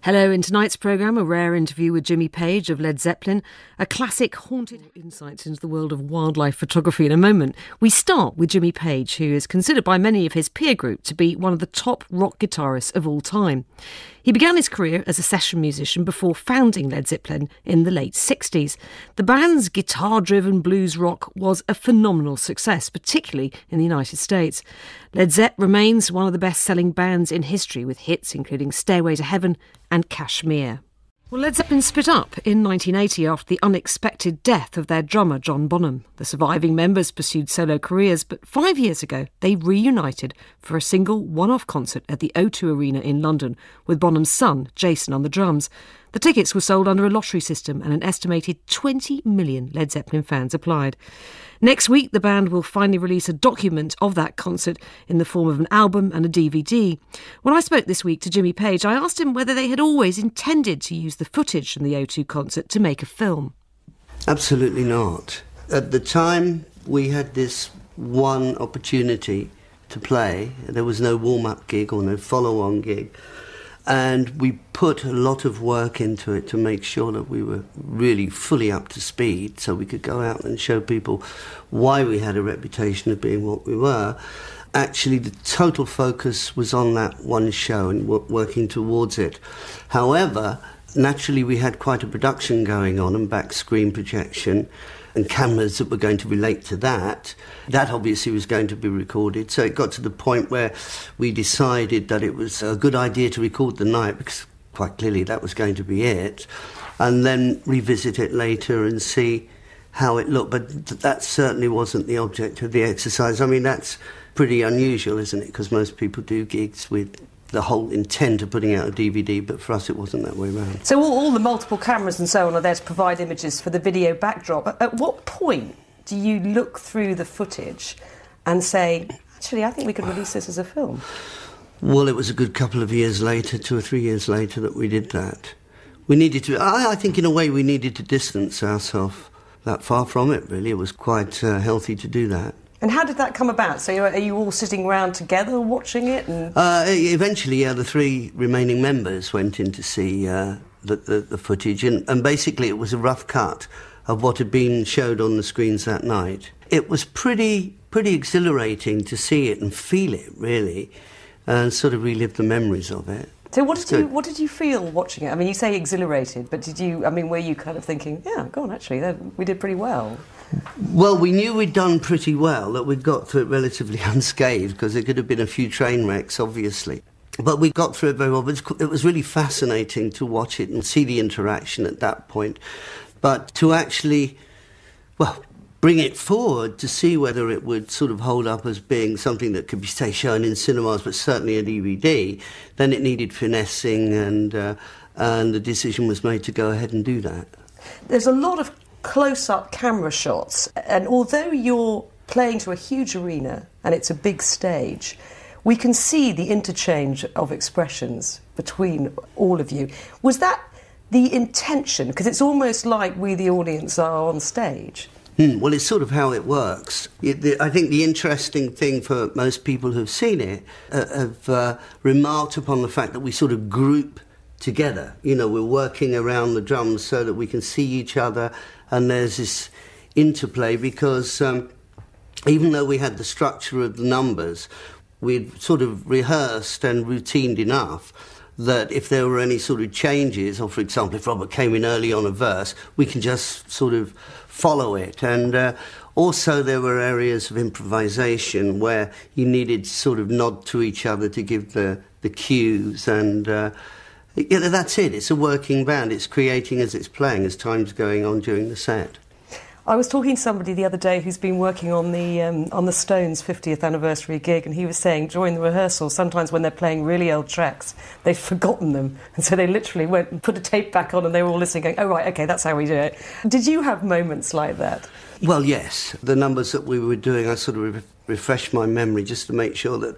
Hello, in tonight's programme, a rare interview with Jimmy Page of Led Zeppelin, a classic haunted insights into the world of wildlife photography in a moment. We start with Jimmy Page, who is considered by many of his peer group to be one of the top rock guitarists of all time. He began his career as a session musician before founding Led Zeppelin in the late 60s. The band's guitar-driven blues rock was a phenomenal success, particularly in the United States. Led Zepp remains one of the best-selling bands in history, with hits including Stairway to Heaven and Kashmir. Well, Led Zeppelin split up in 1980 after the unexpected death of their drummer, John Bonham. The surviving members pursued solo careers, but 5 years ago they reunited for a single one-off concert at the O2 Arena in London with Bonham's son, Jason, on the drums. The tickets were sold under a lottery system and an estimated 20 million Led Zeppelin fans applied. Next week, the band will finally release a document of that concert in the form of an album and a DVD. When I spoke this week to Jimmy Page, I asked him whether they had always intended to use the footage from the O2 concert to make a film. Absolutely not. At the time, we had this one opportunity to play. There was no warm-up gig or no follow-on gig. And we put a lot of work into it to make sure that we were really fully up to speed so we could go out and show people why we had a reputation of being what we were. Actually, the total focus was on that one show and working towards it. However, naturally we had quite a production going on and back screen projection and cameras that were going to relate to that. That obviously was going to be recorded. So it got to the point where we decided that it was a good idea to record the night, because quite clearly that was going to be it, and then revisit it later and see how it looked. But that certainly wasn't the object of the exercise. I mean, that's pretty unusual, isn't it? Because most people do gigs with the whole intent of putting out a DVD, but for us it wasn't that way around. So all the multiple cameras and so on are there to provide images for the video backdrop. At what point do you look through the footage and say, actually, I think we could release this as a film? Well, it was a good couple of years later, 2 or 3 years later, that we did that. We needed to, I think in a way we needed to distance ourselves that far from it, really. It was quite healthy to do that. And how did that come about? So are you all sitting around together watching it? And eventually, the 3 remaining members went in to see the footage, and basically it was a rough cut of what had been showed on the screens that night. It was pretty exhilarating to see it and feel it, really, and sort of relive the memories of it. So what did you feel watching it? I mean, you say exhilarated, but were you kind of thinking, yeah, go on, actually, we did pretty well? Well, we knew we'd done pretty well, that we'd got through it relatively unscathed, because there could have been a few train wrecks, obviously. But we got through it very well. But it was really fascinating to watch it and see the interaction at that point. But to actually, bring it forward to see whether it would sort of hold up as being something that could be, say, shown in cinemas, but certainly a DVD, then it needed finessing, and the decision was made to go ahead and do that. There's a lot of close-up camera shots, and although you're playing to a huge arena and it's a big stage, we can see the interchange of expressions between all of you. Was that the intention? Because it's almost like we, the audience, are on stage. Well, it's sort of how it works. I think the interesting thing for most people who've seen it have remarked upon the fact that we sort of group together. You know, we're working around the drums so that we can see each other, and there's this interplay, because even though we had the structure of the numbers, we'd sort of rehearsed and routined enough that if there were any sort of changes, or for example if Robert came in early on a verse, we can just sort of follow it. And also there were areas of improvisation where you needed to sort of nod to each other to give the cues, and that's it. It's a working band. It's creating as it's playing, as time's going on during the set. I was talking to somebody the other day who's been working on the Stones' 50th anniversary gig, and he was saying during the rehearsal, sometimes when they're playing really old tracks, they've forgotten them, and so they literally went and put a tape back on, and they were all listening, going, "Oh right, okay, that's how we do it." Did you have moments like that? Well, yes. The numbers that we were doing, I sort of refreshed my memory just to make sure that.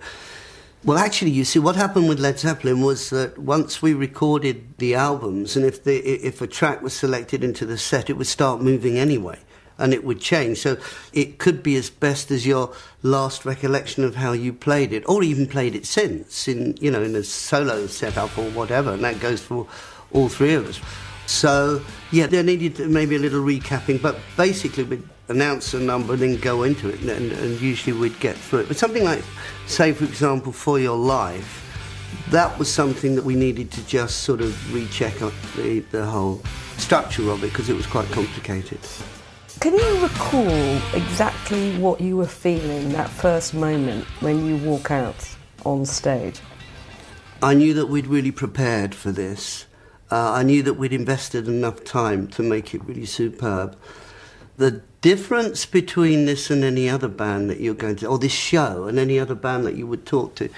Well, actually, you see, what happened with Led Zeppelin was that once we recorded the albums, and if a track was selected into the set, it would start moving anyway. and it would change. So it could be as best as your last recollection of how you played it, or even played it since, in a solo setup or whatever, and that goes for all three of us. So, yeah, there needed maybe a little recapping, but basically we'd announce a number and then go into it, and usually we'd get through it. But something like, say, for example, For Your Life, that was something that we needed to just sort of recheck up the whole structure of it, because it was quite complicated. Can you recall exactly what you were feeling that first moment when you walk out on stage? I knew that we'd really prepared for this. I knew that we'd invested enough time to make it really superb. The difference between this and any other band that you're going to, or this show and any other band that you would talk to,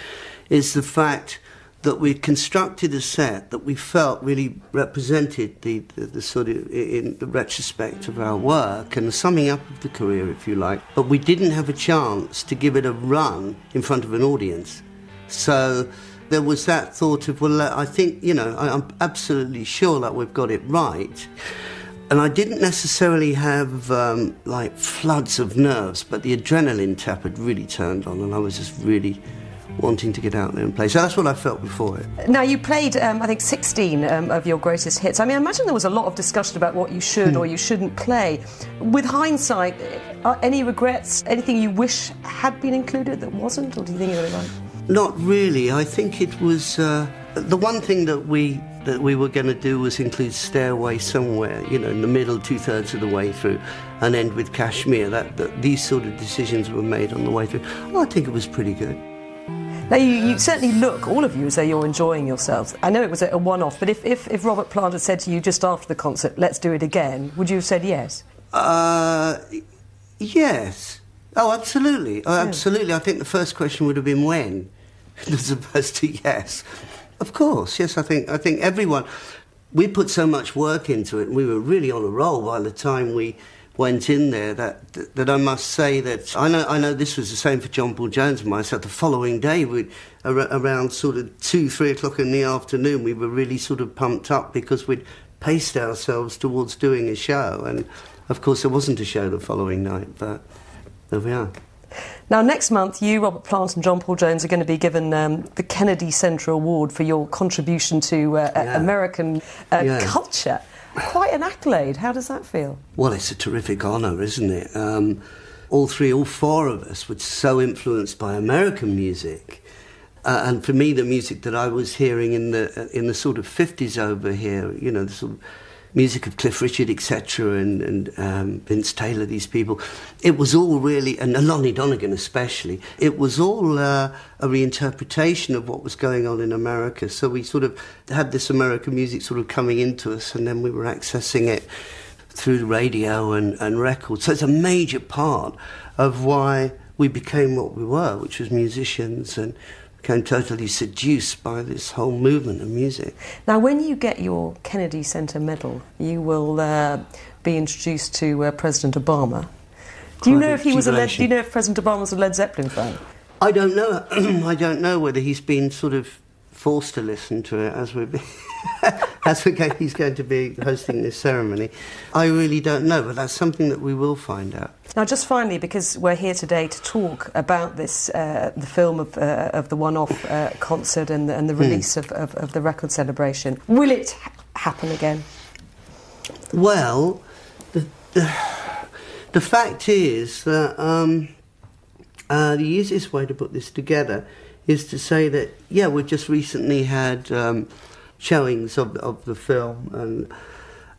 is the fact that we constructed a set that we felt really represented the sort of, in the retrospect of our work and the summing up of the career, if you like. But we didn't have a chance to give it a run in front of an audience. So there was that thought of, well, I think, I'm absolutely sure that we've got it right. And I didn't necessarily have, floods of nerves, but the adrenaline tap had really turned on, and I was just really wanting to get out there and play. So that's what I felt before it. Now, you played, I think, 16 of your greatest hits. I mean, I imagine there was a lot of discussion about what you should or you shouldn't play. With hindsight, any regrets, anything you wish had been included that wasn't, or do you think it would have been? Not really. I think it was... the one thing that we were going to do was include Stairway Somewhere, in the middle, 2/3 of the way through, and end with Kashmir. That these sort of decisions were made on the way through. I think it was pretty good. Now, you certainly look, all of you, as though you're enjoying yourselves. I know it was a one-off, but if Robert Plant had said to you just after the concert, let's do it again, would you have said yes? Yes. Oh, absolutely. Oh, absolutely. I think the first question would have been when, as opposed to yes. Of course, yes, I think everyone... We put so much work into it, and we were really on a roll by the time we went in there, that I must say that... I know this was the same for John Paul Jones and myself. The following day, around sort of 2-3 o'clock in the afternoon, we were really sort of pumped up because we'd paced ourselves towards doing a show. And, of course, there wasn't a show the following night, but there we are. Now, next month, you, Robert Plant and John Paul Jones are going to be given the Kennedy Center Award for your contribution to American culture. Quite an accolade. How does that feel? Well, it's a terrific honour, isn't it? All four of us were so influenced by American music. And for me, the music that I was hearing in the sort of 50s over here, the sort of music of Cliff Richard, etc., and Vince Taylor, these people, it was all really, and Lonnie Donegan especially, it was all a reinterpretation of what was going on in America. So we sort of had this American music sort of coming into us, and then we were accessing it through the radio and records. So it's a major part of why we became what we were, which was musicians, and became totally seduced by this whole movement of music. Now, when you get your Kennedy Center Medal, you will be introduced to President Obama. Do you know if President Obama was a Led Zeppelin fan? I don't know. I don't know whether he's been sort of forced to listen to it as he's going to be hosting this ceremony. I really don't know, but that's something that we will find out. Now, just finally, because we're here today to talk about this, the film of the one-off concert and the release of the record celebration, will it happen again? Well, the fact is that the easiest way to put this together is to say that, yeah, we've just recently had showings of the film,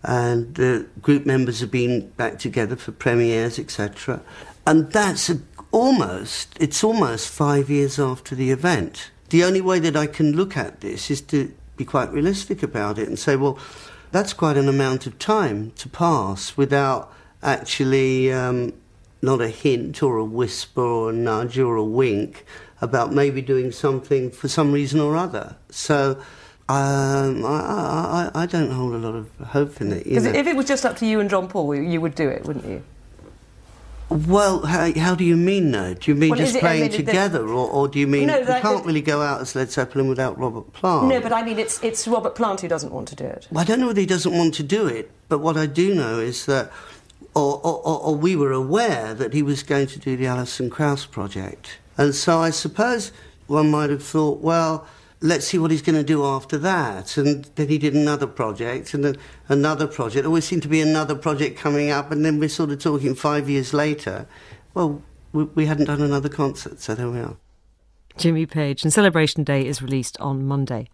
and the group members have been back together for premieres, etc. And that's almost 5 years after the event. The only way that I can look at this is to be quite realistic about it and say, well, that's quite an amount of time to pass without actually not a hint or a whisper or a nudge or a wink about maybe doing something for some reason or other. So I don't hold a lot of hope in it. Because if it was just up to you and John Paul, you would do it, wouldn't you? Well, how do you mean, though? Do you mean just playing together, or do you mean you can't really go out as Led Zeppelin without Robert Plant? No, but I mean it's Robert Plant who doesn't want to do it. Well, I don't know whether he doesn't want to do it, but what I do know is that or we were aware that he was going to do the Alison Krauss project. And so I suppose one might have thought, well, let's see what he's going to do after that. And then he did another project, and then another project. There always seemed to be another project coming up, and then we're sort of talking 5 years later. Well, we hadn't done another concert, so there we are. Jimmy Page, and Celebration Day is released on Monday.